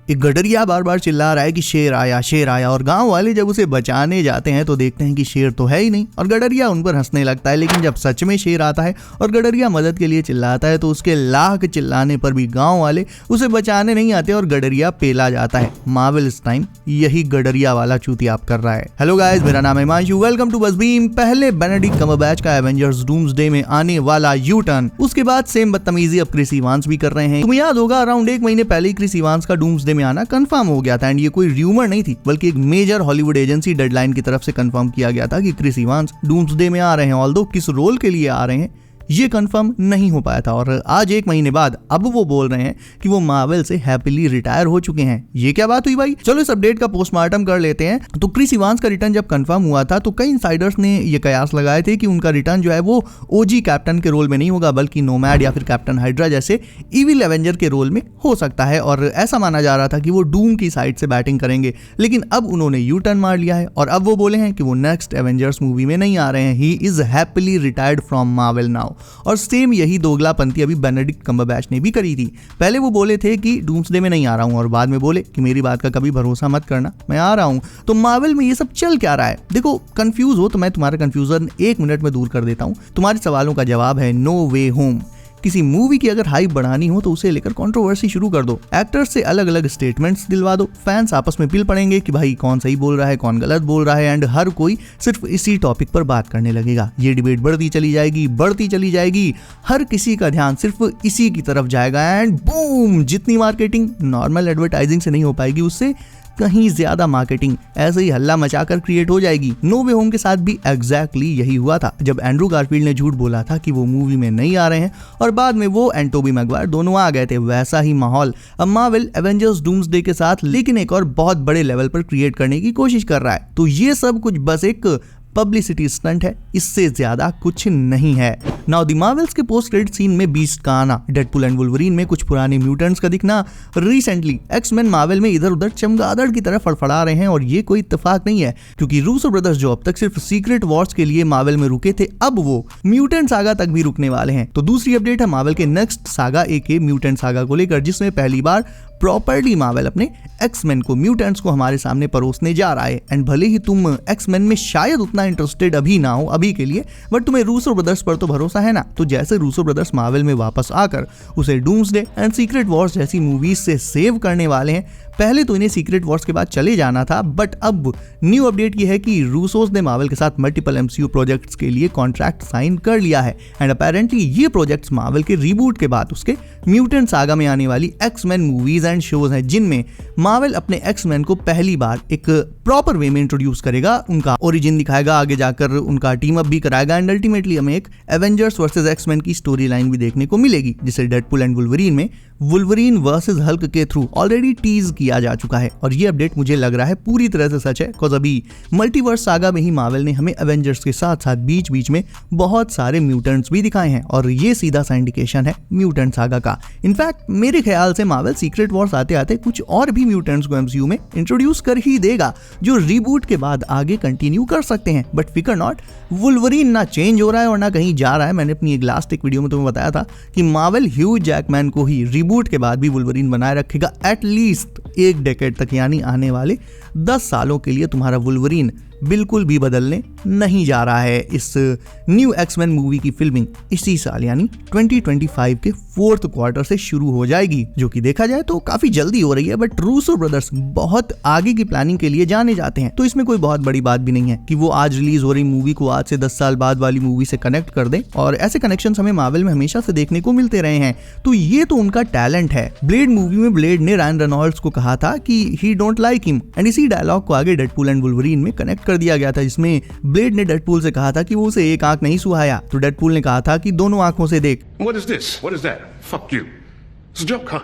एक गडरिया बार बार चिल्ला रहा है कि शेर आया और गांव वाले जब उसे बचाने जाते हैं तो देखते हैं कि शेर तो है ही नहीं और गडरिया उन पर हंसने लगता है। लेकिन जब सच में शेर आता है और गडरिया मदद के लिए चिल्लाता है तो उसके लाख चिल्लाने पर भी गांव वाले उसे बचाने नहीं आते और गडरिया पेला जाता है। मार्वल इस टाइम यही गडरिया वाला चूतियाप कर रहा है। हेलो गाइस, मेरा नाम है हिमांशु, वेलकम टू बसबीम। पहले बेनेडिक्ट कम्बरबैच का एवेंजर्स डूम्सडे में आने वाला यू टर्न, उसके बाद सेम बदतमीजी अब क्रिस इवांस भी कर रहे हैं। तुम्हें याद होगा अराउंड 1 महीने पहले क्रिस इवांस का डूम्सडे में आना कंफर्म हो गया था एंड ये कोई र्यूमर नहीं थी बल्कि एक मेजर हॉलीवुड एजेंसी डेडलाइन की तरफ से कंफर्म किया गया था कि क्रिस इवांस डूम्सडे में आ रहे हैं। ऑल्दो किस रोल के लिए आ रहे हैं ये कंफर्म नहीं हो पाया था और आज 1 महीने बाद अब वो बोल रहे हैं कि वो मार्वल से हैप्पीली रिटायर हो चुके हैं। ये क्या बात हुई भाई? चलो इस अपडेट का पोस्टमार्टम कर लेते हैं। तो क्रिस इवांस का रिटर्न जब कंफर्म हुआ था तो कई इनसाइडर्स ने ये कयास लगाए थे कि उनका रिटर्न जो है वो ओजी कैप्टन के रोल में नहीं होगा बल्कि नोमैड या फिर कैप्टन हाइड्रा जैसे इविल एवेंजर के रोल में हो सकता है और ऐसा माना जा रहा था कि वो डूम की साइड से बैटिंग करेंगे। लेकिन अब उन्होंने यू टर्न मार लिया है और अब वो बोले हैं कि वो नेक्स्ट एवेंजर्स मूवी में नहीं आ रहे हैं। He is happily retired from Marvel now. और सेम यही दोगलापंती अभी बेनेडिक्ट कम्बरबैच ने भी करी थी। पहले वो बोले थे कि डूम्सडे में नहीं आ रहा हूं और बाद में बोले कि मेरी बात का कभी भरोसा मत करना, मैं आ रहा हूं। तो मार्वल में ये सब चल क्या रहा है? देखो, कंफ्यूज हो तो मैं तुम्हारा कंफ्यूजन 1 मिनट में दूर कर देता हूं। तुम्हारे सवालों का जवाब है नो वे होम। किसी मूवी की अगर हाइप बढ़ानी हो तो उसे लेकर कंट्रोवर्सी शुरू कर दो, एक्टर्स से अलग अलग स्टेटमेंट्स दिलवा दो, फैंस आपस में पिल पड़ेंगे कि भाई कौन सही बोल रहा है कौन गलत बोल रहा है एंड हर कोई सिर्फ इसी टॉपिक पर बात करने लगेगा। ये डिबेट बढ़ती चली जाएगी, हर किसी का ध्यान सिर्फ इसी की तरफ जाएगा एंड बूम, जितनी मार्केटिंग नॉर्मल एडवर्टाइजिंग से नहीं हो पाएगी उससे कहीं ज्यादा मार्केटिंग ऐसे ही हल्ला मचाकर क्रिएट हो जाएगी। नो वे होम के साथ भी एग्जैक्टली यही हुआ था जब एंड्रू गारफील्ड ने झूठ बोला था कि वो मूवी में नहीं आ रहे हैं और बाद में वो एंड टोबी मैगवायर दोनों आ गए थे। वैसा ही माहौल अब मार्वल एवेंजर्स डूम्सडे के साथ लेकिन एक और बहुत बड़े लेवल पर क्रिएट करने की कोशिश कर रहा है। तो ये सब कुछ बस एक पब्लिसिटी स्टंट है, इससे ज्यादा कुछ नहीं है। नाउ द मार्वल्स के पोस्ट क्रेडिट सीन में बीस्ट का आना, डेडपूल एंड वुल्वरीन में कुछ पुराने म्यूटेंट्स का दिखना, रिसेंटली एक्स-मेन मार्वल में इधर उधर चमगादड़ की तरह फड़फड़ा रहे हैं और ये कोई इत्तेफाक नहीं है क्योंकि रूसो ब्रदर्स जो अब तक सिर्फ सीक्रेट वॉर्स के लिए मार्वल में रुके थे अब वो म्यूटेंट सागा तक भी रुकने वाले हैं। तो दूसरी अपडेट है मार्वल के नेक्स्ट सागा एके म्यूटेंट सागा को लेकर, जिसमें पहली बार प्रॉपर्ली मार्वल अपने एक्स-मेन को म्यूटेंट्स को हमारे सामने परोसने जा रहा है। एंड भले ही तुम एक्स-मेन में शायद उतना इंटरेस्टेड अभी ना हो अभी के लिए, बट तुम्हें रूसो ब्रदर्स पर तो भरोसा है ना। तो जैसे रूसो ब्रदर्स मार्वल में वापस आकर उसे डूम्सडे एंड सीक्रेट वॉर्स जैसी मूवीज से सेव करने वाले हैं, पहले तो इन्हें सीक्रेट वॉर्स के बाद चले जाना था बट अब न्यू अपडेट ये है कि रूसोस ने मार्वल के साथ मल्टीपल एमसीयू प्रोजेक्ट्स के लिए कॉन्ट्रैक्ट साइन कर लिया है एंड अपेरेंटली ये प्रोजेक्ट्स मार्वल के रीबूट के बाद उसके म्यूटेंट सागा में आने वाली एक्स-मेन मूवीज एंड शोज हैं जिनमें मार्वल अपने एक्स-मेन को पहली बार एक प्रॉपर वे में इंट्रोड्यूस करेगा, उनका ओरिजिन दिखाएगा, आगे जाकर उनका टीम अप भी कराएगा एंड अल्टीमेटली हमें एक एवेंजर्स वर्सेस एक्स-मेन की स्टोरी लाइन भी देखने को मिलेगी जिसे डेडपूल एंड वुल्वरीन में वुल्वरीन वर्सेस हल्क के थ्रू ऑलरेडी टीज किया जा चुका है। और ये अपडेट मुझे लग रहा है पूरी तरह से सच है बिकॉज अभी मल्टीवर्स सागा में ही मार्वल ने हमें एवेंजर्स के साथ साथ बीच बीच में बहुत सारे म्यूटेंट्स भी दिखाए हैं और ये सीधा सा इंडिकेशन है म्यूटेंट सागा का। इनफैक्ट मेरे ख्याल से मार्वल सीक्रेट वॉर्स आते आते कुछ और भी म्यूटेंट्स को एमसीयू में इंट्रोड्यूस कर ही देगा जो रीबूट के बाद आगे कंटिन्यू कर सकते हैं। बट फिकर नॉट, वुल्वरीन ना चेंज हो रहा है और ना कहीं जा रहा है। मैंने अपनी एक लास्ट वीडियो में तुम्हें बताया था कि मार्वल ह्यू जैकमैन को ही रीबूट के बाद भी वुल्वरीन बनाए रखेगा एटलीस्ट 1 डेकेड तक, यानी आने वाले 10 सालों के लिए तुम्हारा वुल्वरीन बिल्कुल भी बदलने नहीं जा रहा है। इस न्यू एक्स-मेन मूवी की फिल्मिंग इसी साल यानी 2025 के 4th क्वार्टर से शुरू हो जाएगी जो कि देखा जाए तो काफी जल्दी हो रही है। बट रूसो ब्रदर्स बहुत आगे की प्लानिंग के लिए जाने जाते हैं तो इसमें कोई बहुत बड़ी बात भी नहीं है कि वो आज रिलीज हो रही मूवी को आज से 10 साल बाद वाली मूवी से कनेक्ट कर दें और ऐसे कनेक्शंस हमें मार्वल में हमेशा से देखने को मिलते रहे हैं। तो ये तो उनका टैलेंट है। ब्लेड मूवी में ब्लेड ने रायन रेनॉल्ड्स को कहा था कि ही डोंट लाइक हिम एंड इसी डायलॉग को आगे डेडपूल एंड वुल्वरीन में कनेक्ट कर दिया गया था जिसमें ब्लेड ने डेडपूल से कहा था कि वो उसे एक आंख नहीं सुहाया तो डेडपूल ने कहा था कि दोनों आंखों से देख। What is this? What is that? Fuck you. It's a joke, huh?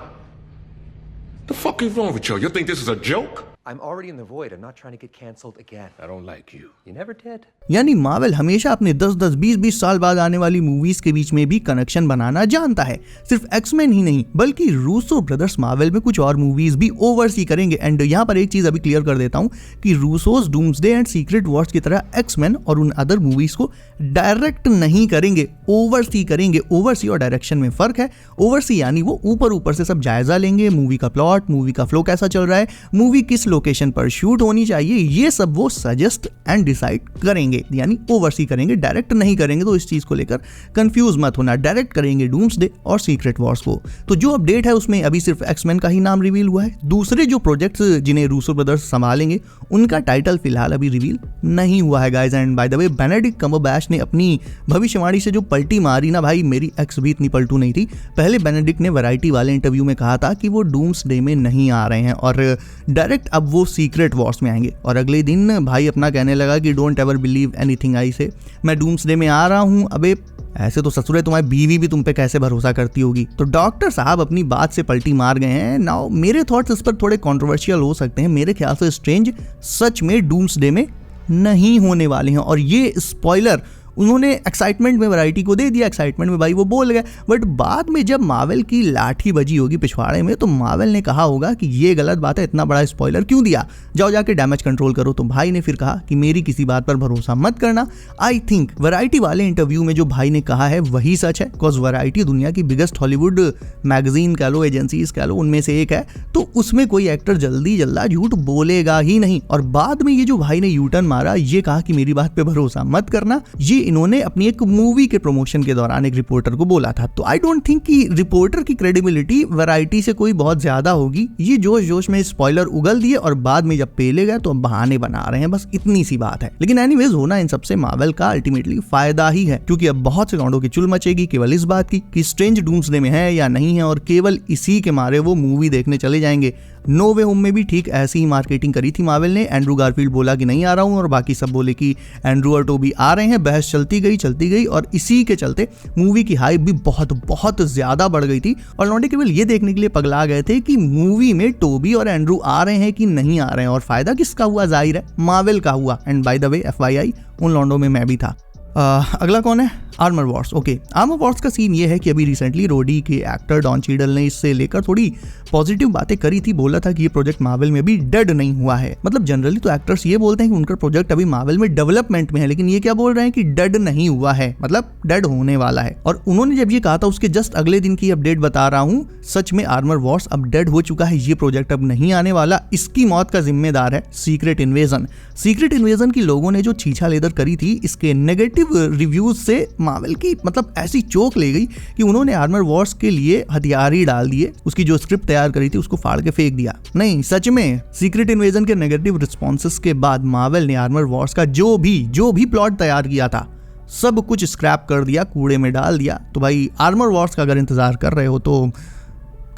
The fuck is wrong with you? You think this is a joke? I'm already in the void. I'm not trying to get canceled again. I don't like you. You never did. यानी Marvel हमेशा अपने 10-10, 20-20 साल बाद आने वाली movies के बीच में भी कनेक्शन बनाना जानता है। सिर्फ एक्समैन ही नहीं बल्कि रूसो ब्रदर्स मार्वल में कुछ और मूवीज भी ओवरसी करेंगे। एंड यहाँ पर एक चीज अभी क्लियर कर देता हूँ कि रूसोस डूम्सडे एंड सीक्रेट वॉर्स की तरह एक्समैन और उन अदर मूवीज को डायरेक्ट नहीं करेंगे, ओवरसी करेंगे। ओवरसी और डायरेक्शन में फर्क है। ओवरसी यानी वो ऊपर से सब जायजा लेंगे, मूवी का प्लॉट, मूवी का फ्लो कैसा चल रहा है, मूवी किस लोकेशन पर शूट होनी चाहिए, ये सब वो सजेस्ट एंड डिसाइड करेंगे, यानी ओवरसी करेंगे, डायरेक्ट नहीं करेंगे। तो इस चीज को लेकर कंफ्यूज मत होना, डायरेक्ट करेंगे डूम्सडे और सीक्रेट वॉर्स को। तो जो अपडेट है उसमें अभी सिर्फ एक्समैन का ही नाम रिवील हुआ है। दूसरे जो प्रोजेक्ट्स जिन्हें रूसो ब्रदर्स संभालेंगे उनका टाइटल फिलहाल अभी रिवील नहीं हुआ है guys. And by the way Benedict Cumberbatch ने अपनी भविष्यवाणी से जो पलटी मारी ना भाई, मेरी एक्स भी इतनी पलटू नहीं थी। पहले बेनेडिक्ट ने वैरायटी वाले इंटरव्यू में कहा था कि वो डूम्सडे में नहीं आ रहे हैं और डायरेक्ट अब वो सीक्रेट वॉर्स में आएंगे, और अगले दिन भाई अपना कहने लगा कि don't ever believe anything I से, मैं डूम्सडे में आ रहा हूं। अबे ऐसे तो ससुरे तुम्हारी बीवी भी तुम पे कैसे भरोसा करती होगी। तो डॉक्टर साहब अपनी बात से पलटी मार गए हैं। नाउ मेरे थॉट्स इस पर थोड़े कंट्रोवर्शियल हो सकते हैं। मेरे ख्याल से स्ट्रेंज सच में डूम्सडे में नहीं होने वाले हैं, और ये स्पॉइलर उन्होंने एक्साइटमेंट में वैरायटी को दे दिया, एक्साइटमेंट में भाई वो बोल गए। बट बाद में जब मार्वल की लाठी बजी होगी पिछवाड़े में तो मार्वल ने कहा होगा कि ये गलत बात है, इतना बड़ा स्पॉइलर क्यों दिया, जाओ जाके डैमेज कंट्रोल करो। तो भाई ने फिर कहा कि मेरी किसी बात पर भरोसा मत करना। आई थिंक वैरायटी वाले इंटरव्यू में जो भाई ने कहा है वही सच है, बिकॉज वैरायटी दुनिया की बिगेस्ट हॉलीवुड मैगजीन कह लो, एजेंसीज कह लो, उनमें से एक है। तो उसमें कोई एक्टर जल्दा झूठ बोलेगा ही नहीं। और बाद में ये जो भाई ने यूटर्न मारा, ये कहा कि मेरी बात पे भरोसा मत करना, ये इन्होंने अपनी एक मूवी के प्रमोशन के दौरान एक रिपोर्टर को बोला था। तो आई डोंट थिंक कि रिपोर्टर की क्रेडिबिलिटी वैरायटी से कोई बहुत ज्यादा होगी। ये जोश में स्पॉइलर उगल दिए और बाद में जब पेले गए तो बहाने बना रहे हैं, बस इतनी सी बात है। लेकिन एनीवेज होना इन सबसे मार्वल का अल्टीमेटली फायदा ही है, क्योंकि अब बहुत से लौंडों की चुल मचेगी केवल इस बात की कि स्ट्रेंज डूम्सडे में है या नहीं है, और केवल इसी के मारे वो मूवी देखने चले जाएंगे। नो वे होम में भी ठीक ऐसी ही मार्केटिंग करी थी मार्वल ने। एंड्रू गारफील्ड बोला कि नहीं आ रहा हूं, और बाकी सब बोले कि एंड्रू और टोबी आ रहे हैं। बहस चलती गई और इसी के चलते मूवी की हाइप भी बहुत ज्यादा बढ़ गई थी, और लौंडे केवल ये देखने के लिए पगला गए थे कि मूवी में टोबी और एंड्रू आ रहे हैं कि नहीं आ रहे हैं। और फायदा किसका हुआ? जाहिर है मार्वल का हुआ। And by the way FYI उन लौंडों में मैं भी था। अगला कौन है? Armor Wars. Okay, Armor Wars का सीन ये है कि अभी रिसेंटली रोडी के एक्टर डॉन चीडल ने इससे लेकर थोड़ी पॉजिटिव बातें करी थी। बोला था कि ये प्रोजेक्ट मार्वल में भी डेड नहीं हुआ है। मतलब जनरली तो एक्टर्स ये बोलते हैं कि उनका प्रोजेक्ट अभी मार्वल में डेवलपमेंट में है, लेकिन ये क्या बोल रहे हैं कि डेड नहीं हुआ है, मतलब डेड होने वाला है। और उन्होंने जब ये कहा था उसके जस्ट अगले दिन की अपडेट बता रहा हूँ, सच में आर्मर वॉर्स अब डेड हो चुका है। ये प्रोजेक्ट अब नहीं आने वाला। इसकी मौत का जिम्मेदार है सीक्रेट इन्वेजन। सीक्रेट इन्वेजन की लोगों ने जो छीछा लेदर करी थी, इसके नेगेटिव रिव्यूज से मार्वल की मतलब ऐसी चोक ले गई कि उन्होंने आर्मर वॉर्स के लिए हथियार ही डाल दिए। उसकी जो स्क्रिप्ट तैयार करी थी उसको फाड़ के फेंक दिया। नहीं, सच में सीक्रेट इन्वेजन के नेगेटिव रिस्पॉन्सेस के बाद मार्वल ने आर्मर वॉर्स का जो भी प्लॉट तैयार किया था सब कुछ स्क्रैप कर दिया, कूड़े में डाल दिया। तो भाई आर्मर वॉर्स का अगर इंतजार कर रहे हो तो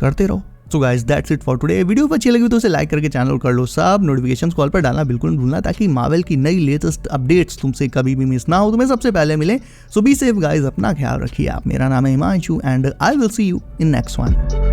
करते रहो। So guys that's it for today. Video अच्छी लगी तो उसे लाइक करके चैनल कर लो सब, नोटिफिकेशंस कॉल पर डालना बिल्कुल न भूलना, ताकि मार्वल की नई लेटेस्ट अपडेट्स तुमसे कभी भी मिस ना हो, तुम्हें सबसे पहले मिले। सो बी सेफ गाइस, अपना ख्याल रखिए आप। मेरा नाम है Himanshu and I will see you in next one.